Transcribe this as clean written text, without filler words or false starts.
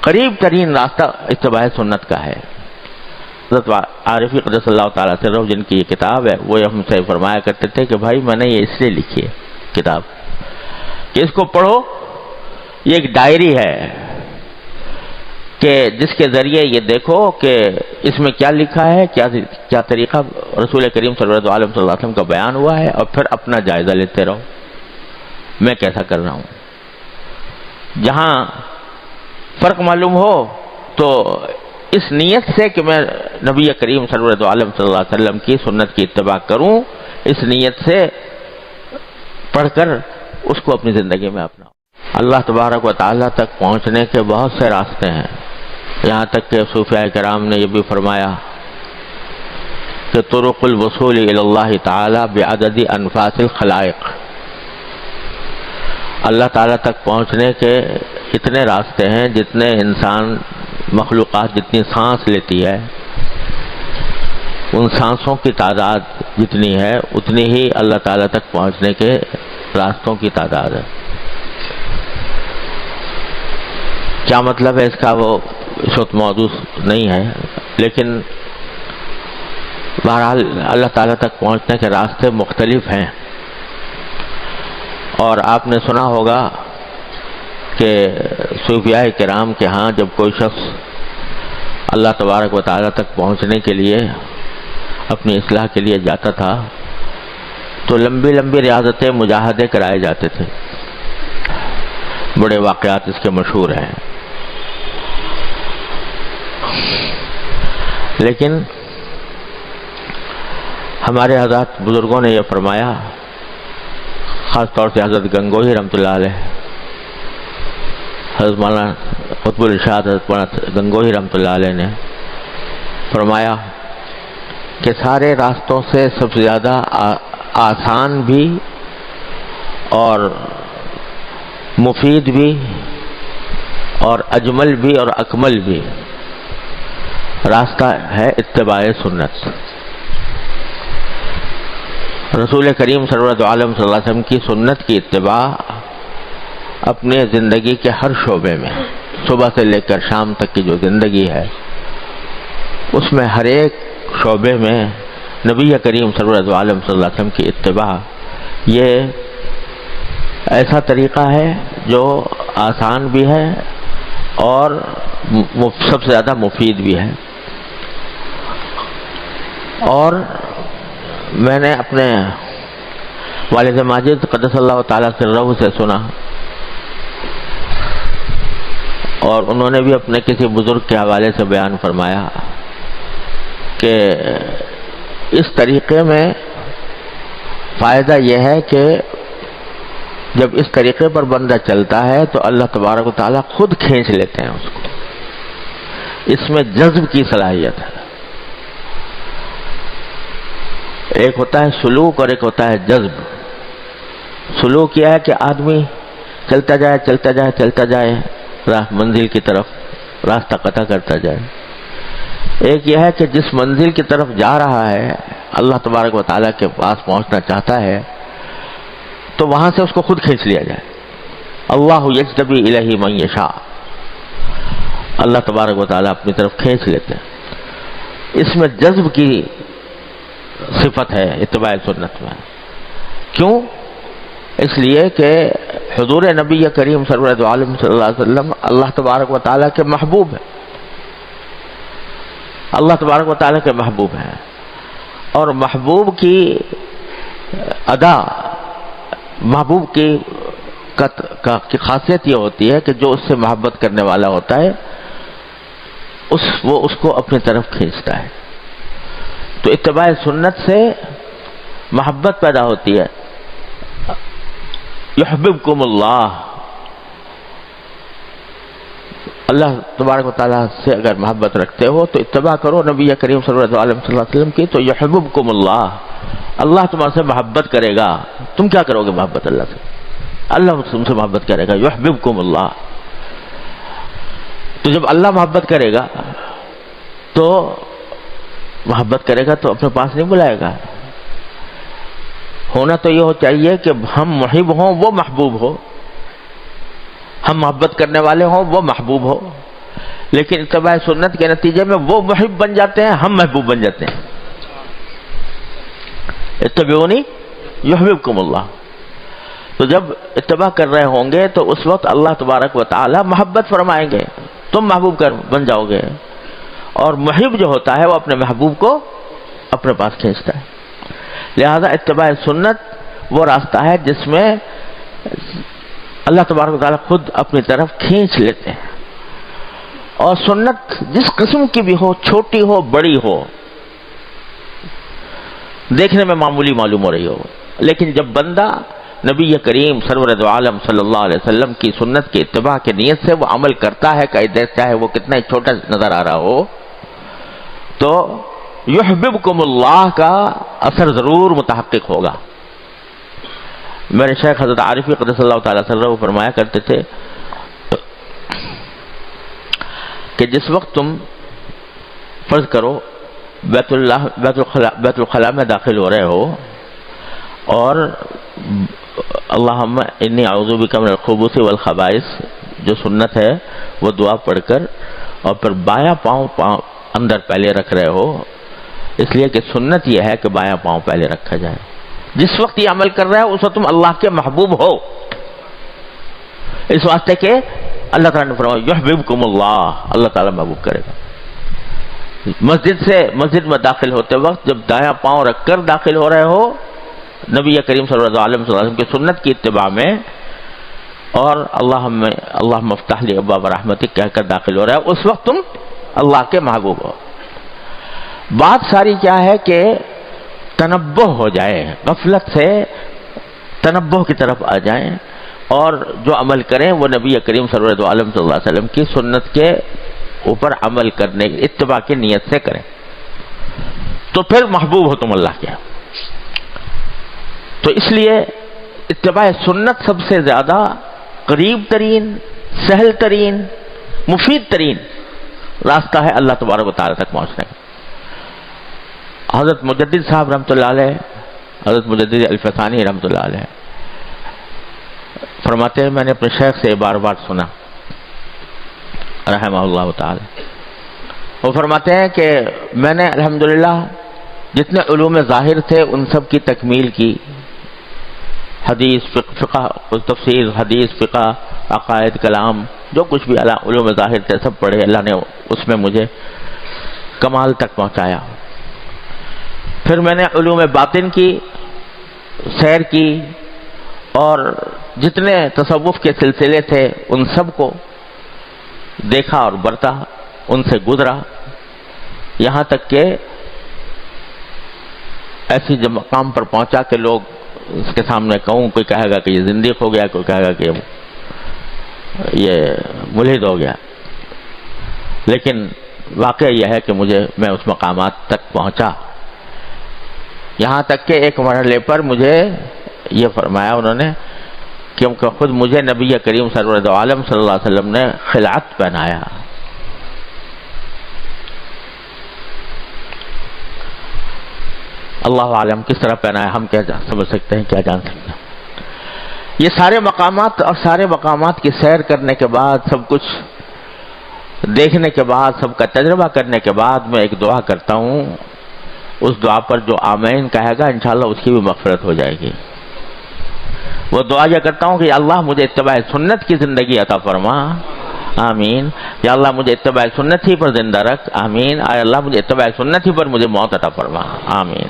قریب ترین راستہ اتباع سنت کا ہے۔ حضرت عارفی قدس اللہ تعالیٰ سے روح، جن کی یہ کتاب ہے، وہ ہم سے فرمایا کرتے تھے کہ بھائی میں نے یہ اس لیے لکھی ہے کتاب کہ اس کو پڑھو، یہ ایک ڈائری ہے کہ جس کے ذریعے یہ دیکھو کہ اس میں کیا لکھا ہے، کیا طریقہ رسول کریم صلی اللہ علیہ وسلم کا بیان ہوا ہے، اور پھر اپنا جائزہ لیتے رہو میں کیسا کر رہا ہوں۔ جہاں فرق معلوم ہو تو اس نیت سے کہ میں نبی کریم صلی اللہ علیہ وسلم کی سنت کی اتباع کروں، اس نیت سے پڑھ کر اس کو اپنی زندگی میں اپناؤں۔ اللہ تبارک و تعالیٰ تک پہنچنے کے بہت سے راستے ہیں، یہاں تک کہ صوفیاء کرام نے یہ بھی فرمایا کہ طرق الوصول الی اللہ تعالی بعدد انفاس الخلائق، اللہ تعالیٰ تک پہنچنے کے اتنے راستے ہیں جتنے انسان مخلوقات جتنی سانس لیتی ہے، ان سانسوں کی تعداد جتنی ہے اتنی ہی اللہ تعالیٰ تک پہنچنے کے راستوں کی تعداد ہے۔ کیا مطلب ہے اس کا وہ اس وقت موضوع نہیں ہے، لیکن بہرحال اللہ تعالیٰ تک پہنچنے کے راستے مختلف ہیں۔ اور آپ نے سنا ہوگا کہ صوفیاء کرام کے ہاں جب کوئی شخص اللہ تبارک و تعالیٰ تک پہنچنے کے لیے اپنی اصلاح کے لیے جاتا تھا تو لمبی لمبی ریاضتیں مجاہدے کرائے جاتے تھے، بڑے واقعات اس کے مشہور ہیں۔ لیکن ہمارے حضرات بزرگوں نے یہ فرمایا، خاص طور سے حضرت گنگوہی رحمۃ اللہ علیہ، حضرت مولانا قطب الارشاد حضرت مولانا گنگوہی رحمۃ اللہ علیہ نے فرمایا کہ سارے راستوں سے سب سے زیادہ آسان بھی اور مفید بھی اور اجمل بھی اور اکمل بھی راستہ ہے اتباع سنت۔ رسول کریم صلی اللہ علیہ وسلم کی سنت کی اتباع اپنے زندگی کے ہر شعبے میں، صبح سے لے کر شام تک کی جو زندگی ہے اس میں ہر ایک شعبے میں نبی کریم صلی اللہ علیہ وسلم کی اتباع یہ ایسا طریقہ ہے جو آسان بھی ہے اور سب سے زیادہ مفید بھی ہے۔ اور میں نے اپنے والد ماجد قدس اللہ تعالیٰ سرہ سے سنا، اور انہوں نے بھی اپنے کسی بزرگ کے حوالے سے بیان فرمایا کہ اس طریقے میں فائدہ یہ ہے کہ جب اس طریقے پر بندہ چلتا ہے تو اللہ تبارک و تعالیٰ خود کھینچ لیتے ہیں اس کو، اس میں جذب کی صلاحیت ہے۔ ایک ہوتا ہے سلوک اور ایک ہوتا ہے جذب۔ سلوک یہ ہے کہ آدمی چلتا جائے چلتا جائے چلتا جائے منزل کی طرف راستہ قطع کرتا جائے۔ ایک یہ ہے کہ جس منزل کی طرف جا رہا ہے اللہ تبارک و تعالیٰ کے پاس پہنچنا چاہتا ہے تو وہاں سے اس کو خود کھینچ لیا جائے۔ اللہ یجتبی الیہ من یشاء، اللہ تبارک و تعالیٰ اپنی طرف کھینچ لیتے ہیں۔ اس میں جذب کی صفت ہے اتباع سنت میں۔ کیوں؟ اس لیے کہ حضور نبی کریم صلی اللہ علیہ وسلم اللہ تبارک و تعالیٰ کے محبوب ہیں، اللہ تبارک و تعالیٰ کے محبوب ہیں، اور محبوب کی ادا، محبوب کی خاصیت یہ ہوتی ہے کہ جو اس سے محبت کرنے والا ہوتا ہے وہ اس کو اپنی طرف کھینچتا ہے۔ تو اتباع سنت سے محبت پیدا ہوتی ہے۔ یحببکم اللہ، اللہ تبارک و تعالیٰ سے اگر محبت رکھتے ہو تو اتباع کرو نبی کریم صلی اللہ علیہ وسلم کی، تو یحببکم اللہ، اللہ تمہارے سے محبت کرے گا۔ تم کیا کرو گے محبت اللہ سے؟ اللہ تم سے محبت کرے گا۔ یحببکم اللہ، تو جب اللہ محبت کرے گا تو محبت کرے گا تو اپنے پاس نہیں بلائے گا۔ ہونا تو یہ چاہیے کہ ہم محب ہوں وہ محبوب ہو، ہم محبت کرنے والے ہوں وہ محبوب ہو، لیکن اتباع سنت کے نتیجے میں وہ محب بن جاتے ہیں، ہم محبوب بن جاتے ہیں. اتبعونی یحببکم اللہ. تو جب اتباع کر رہے ہوں گے تو اس وقت اللہ تبارک و تعالی محبت فرمائیں گے، تم محبوب بن جاؤ گے. اور محب جو ہوتا ہے وہ اپنے محبوب کو اپنے پاس کھینچتا ہے. لہذا اتباع سنت وہ راستہ ہے جس میں اللہ تبارک و تعالی خود اپنی طرف کھینچ لیتے ہیں. اور سنت جس قسم کی بھی ہو، چھوٹی ہو بڑی ہو، دیکھنے میں معمولی معلوم ہو رہی ہو، لیکن جب بندہ نبی کریم سرور دو عالم صلی اللہ علیہ وسلم کی سنت کی اتباع کی نیت سے وہ عمل کرتا ہے، چاہے وہ کتنا ہی چھوٹا نظر آ رہا ہو، تو یحببکم اللہ کا اثر ضرور متحقق ہوگا. میرے شیخ حضرت عارفی قدس اللہ تعالیٰ سرہ فرمایا کرتے تھے کہ جس وقت تم فرض کرو بیت الخلاء میں داخل ہو رہے ہو اور اللہم انی اعوذ بک من الخبث والخبائث جو سنت ہے وہ دعا پڑھ کر اور پھر بایاں پاؤں اندر پہلے رکھ رہے ہو، اس لیے کہ سنت یہ ہے کہ بایاں پاؤں پہلے رکھا جائے. جس وقت یہ عمل کر رہا ہے اس وقت تم اللہ کے محبوب ہو، اس واسطے کہ اللہ تعالیٰ نے فرمایا یحببکم اللہ، اللہ تعالیٰ محبوب کرے گا. مسجد میں داخل ہوتے وقت جب دایاں پاؤں رکھ کر داخل ہو رہے ہو نبی کریم صلی اللہ علیہ وسلم کی سنت کی اتباع میں، اور اللہم افتح لی ابواب رحمتک کہہ کر داخل ہو رہا ہے، اس وقت تم اللہ کے محبوب ہو. بات ساری کیا ہے کہ تنبہ ہو جائے، غفلت سے تنبہ کی طرف آ جائیں اور جو عمل کریں وہ نبی کریم صلی اللہ علیہ وسلم کی سنت کے اوپر عمل کرنے اتباع کی نیت سے کریں، تو پھر محبوب ہو تم اللہ کے. تو اس لیے اتباع سنت سب سے زیادہ قریب ترین، سہل ترین، مفید ترین راستہ ہے اللہ تبارک و تعالیٰ تک پہنچنے کا. حضرت مجدد صاحب رحمۃ اللہ علیہ، حضرت مجدد الفسانی رحمۃ اللہ علیہ فرماتے ہیں، میں نے اپنے شیخ سے بار بار سنا رحمہ اللہ تعالی، وہ فرماتے ہیں کہ میں نے الحمدللہ جتنے علوم ظاہر تھے ان سب کی تکمیل کی، حدیث فقہ تفسیر، حدیث فقہ، عقائد، کلام، جو کچھ بھی علوم ظاہر تھے سب پڑھے، اللہ نے اس میں مجھے کمال تک پہنچایا. پھر میں نے علوم باطن کی سیر کی اور جتنے تصوف کے سلسلے تھے ان سب کو دیکھا اور برتا، ان سے گزرا، یہاں تک کہ ایسی جب مقام پر پہنچا کہ لوگ اس کے سامنے کہوں، کوئی کہے گا کہ یہ زندیق ہو گیا، کوئی کہے گا کہ یہ ملحد ہو گیا، لیکن واقعہ یہ ہے کہ میں اس مقامات تک پہنچا. یہاں تک کہ ایک مرحلے پر مجھے یہ فرمایا انہوں نے کیونکہ خود مجھے نبی کریم سرور عالم صلی اللہ علیہ وسلم نے خلعت پہنایا. اللہ عالم کس طرح پہنایا ہم کیا سمجھ سکتے ہیں، کیا جان سکتے ہیں. یہ سارے مقامات اور سارے مقامات کی سیر کرنے کے بعد، سب کچھ دیکھنے کے بعد، سب کا تجربہ کرنے کے بعد میں ایک دعا کرتا ہوں، اس دعا پر جو آمین کہے گا انشاءاللہ اس کی بھی مغفرت ہو جائے گی. وہ دعا یہ کرتا ہوں کہ اللہ مجھے اتباع سنت کی زندگی عطا فرما، آمین. یا اللہ مجھے اتباع سنت ہی پر زندہ رکھ، آمین. اے اللہ مجھے اتباع سنت ہی پر مجھے موت عطا فرما، آمین.